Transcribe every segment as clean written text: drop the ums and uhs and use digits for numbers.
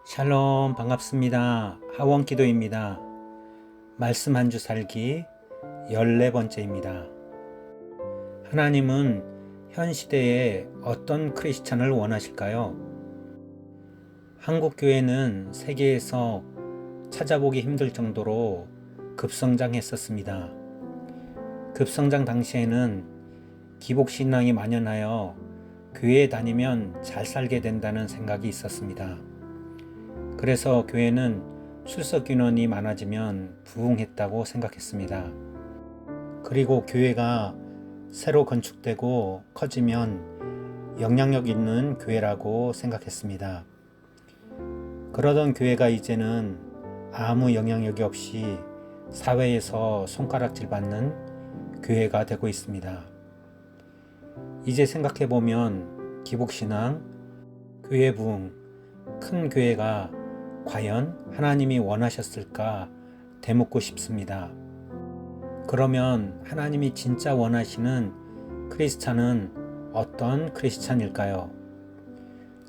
샬롬 반갑습니다. 하원기도입니다. 말씀 한 주 살기 14번째입니다. 하나님은 현 시대에 어떤 크리스찬을 원하실까요? 한국교회는 세계에서 찾아보기 힘들 정도로 급성장했었습니다. 급성장 당시에는 기복신앙이 만연하여 교회에 다니면 잘 살게 된다는 생각이 있었습니다. 그래서 교회는 출석 인원이 많아지면 부흥했다고 생각했습니다. 그리고 교회가 새로 건축되고 커지면 영향력 있는 교회라고 생각했습니다. 그러던 교회가 이제는 아무 영향력이 없이 사회에서 손가락질 받는 교회가 되고 있습니다. 이제 생각해보면 기복신앙, 교회 부흥, 큰 교회가 과연 하나님이 원하셨을까 되묻고 싶습니다. 그러면 하나님이 진짜 원하시는 크리스찬은 어떤 크리스찬일까요?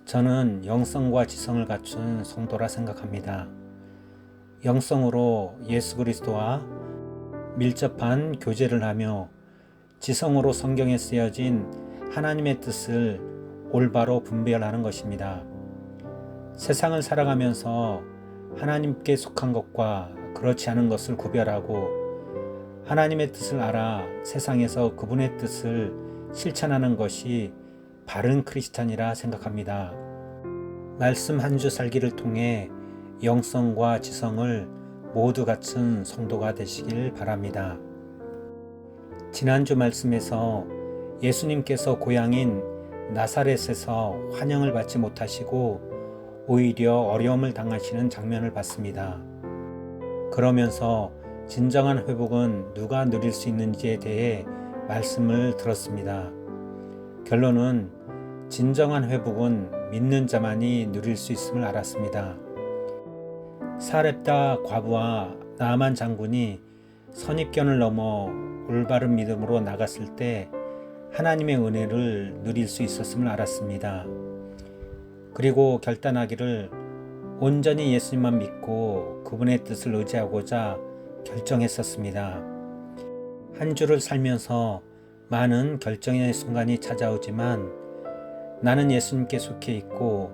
저는 영성과 지성을 갖춘 성도라 생각합니다. 영성으로 예수 그리스도와 밀접한 교제를 하며 지성으로 성경에 쓰여진 하나님의 뜻을 올바로 분별하는 것입니다. 세상을 살아가면서 하나님께 속한 것과 그렇지 않은 것을 구별하고 하나님의 뜻을 알아 세상에서 그분의 뜻을 실천하는 것이 바른 크리스찬이라 생각합니다. 말씀 한 주 살기를 통해 영성과 지성을 모두 갖춘 성도가 되시길 바랍니다. 지난주 말씀에서 예수님께서 고향인 나사렛에서 환영을 받지 못하시고 오히려 어려움을 당하시는 장면을 봤습니다. 그러면서 진정한 회복은 누가 누릴 수 있는지에 대해 말씀을 들었습니다. 결론은 진정한 회복은 믿는 자만이 누릴 수 있음을 알았습니다. 사렙다 과부와 나아만 장군이 선입견을 넘어 올바른 믿음으로 나갔을 때 하나님의 은혜를 누릴 수 있었음을 알았습니다. 그리고 결단하기를 온전히 예수님만 믿고 그분의 뜻을 의지하고자 결정했었습니다. 한 주를 살면서 많은 결정의 순간이 찾아오지만 나는 예수님께 속해 있고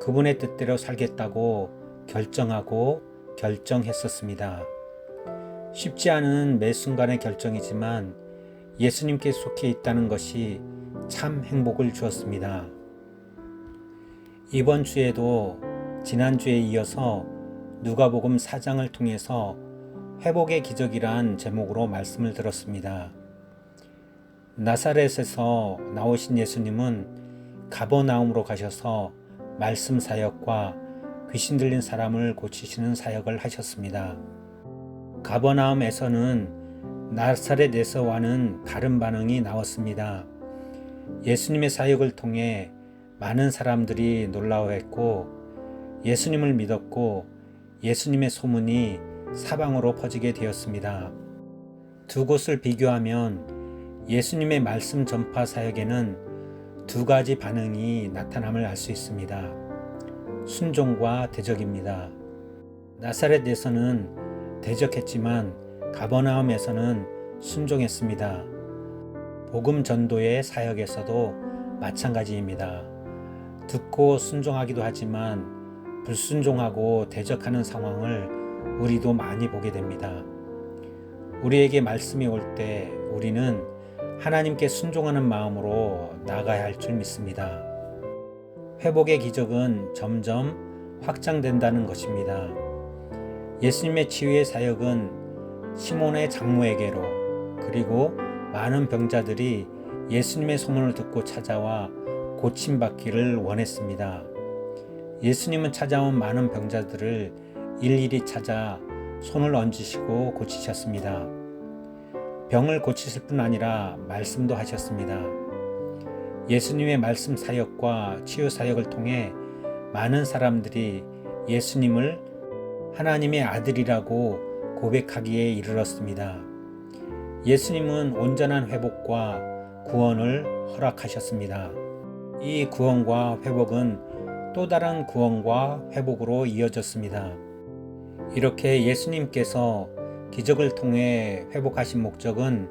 그분의 뜻대로 살겠다고 결정하고 결정했었습니다. 쉽지 않은 매 순간의 결정이지만 예수님께 속해 있다는 것이 참 행복을 주었습니다. 이번 주에도 지난주에 이어서 누가복음 4장을 통해서 회복의 기적이란 제목으로 말씀을 들었습니다. 나사렛에서 나오신 예수님은 가버나움으로 가셔서 말씀 사역과 귀신 들린 사람을 고치시는 사역을 하셨습니다. 가버나움에서는 나사렛에서와는 다른 반응이 나왔습니다. 예수님의 사역을 통해 많은 사람들이 놀라워했고 예수님을 믿었고 예수님의 소문이 사방으로 퍼지게 되었습니다. 두 곳을 비교하면 예수님의 말씀 전파 사역에는 두 가지 반응이 나타남을 알 수 있습니다. 순종과 대적입니다. 나사렛에서는 대적했지만 가버나움에서는 순종했습니다. 복음 전도의 사역에서도 마찬가지입니다. 듣고 순종하기도 하지만 불순종하고 대적하는 상황을 우리도 많이 보게 됩니다. 우리에게 말씀이 올 때 우리는 하나님께 순종하는 마음으로 나아가야 할 줄 믿습니다. 회복의 기적은 점점 확장된다는 것입니다. 예수님의 치유의 사역은 시몬의 장모에게로 그리고 많은 병자들이 예수님의 소문을 듣고 찾아와 고침받기를 원했습니다. 예수님은 찾아온 많은 병자들을 일일이 찾아 손을 얹으시고 고치셨습니다. 병을 고치실 뿐 아니라 말씀도 하셨습니다. 예수님의 말씀 사역과 치유 사역을 통해 많은 사람들이 예수님을 하나님의 아들이라고 고백하기에 이르렀습니다. 예수님은 온전한 회복과 구원을 허락하셨습니다. 이 구원과 회복은 또 다른 구원과 회복으로 이어졌습니다. 이렇게 예수님께서 기적을 통해 회복하신 목적은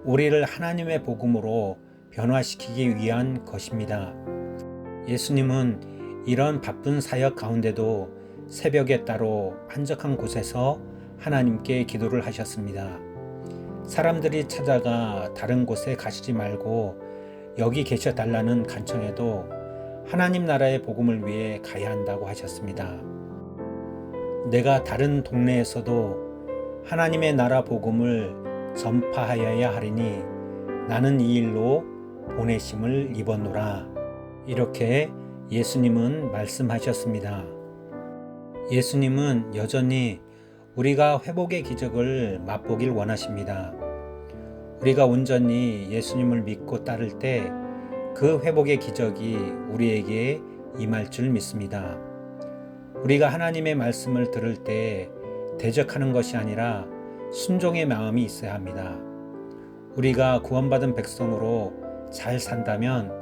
우리를 하나님의 복음으로 변화시키기 위한 것입니다. 예수님은 이런 바쁜 사역 가운데도 새벽에 따로 한적한 곳에서 하나님께 기도를 하셨습니다. 사람들이 찾아가 다른 곳에 가시지 말고 여기 계셔 달라는 간청에도 하나님 나라의 복음을 위해 가야 한다고 하셨습니다. 내가 다른 동네에서도 하나님의 나라 복음을 전파하여야 하리니 나는 이 일로 보내심을 입었노라. 이렇게 예수님은 말씀하셨습니다. 예수님은 여전히 우리가 회복의 기적을 맛보길 원하십니다. 우리가 온전히 예수님을 믿고 따를 때 그 회복의 기적이 우리에게 임할 줄 믿습니다. 우리가 하나님의 말씀을 들을 때 대적하는 것이 아니라 순종의 마음이 있어야 합니다. 우리가 구원받은 백성으로 잘 산다면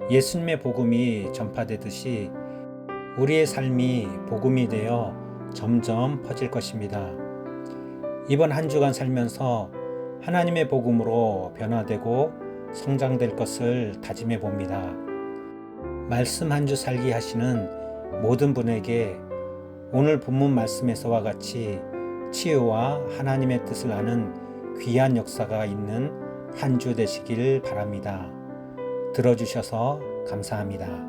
예수님의 복음이 전파되듯이 우리의 삶이 복음이 되어 점점 퍼질 것입니다. 이번 한 주간 살면서 하나님의 복음으로 변화되고 성장될 것을 다짐해 봅니다. 말씀 한 주 살기 하시는 모든 분에게 오늘 본문 말씀에서와 같이 치유와 하나님의 뜻을 아는 귀한 역사가 있는 한 주 되시길 바랍니다. 들어주셔서 감사합니다.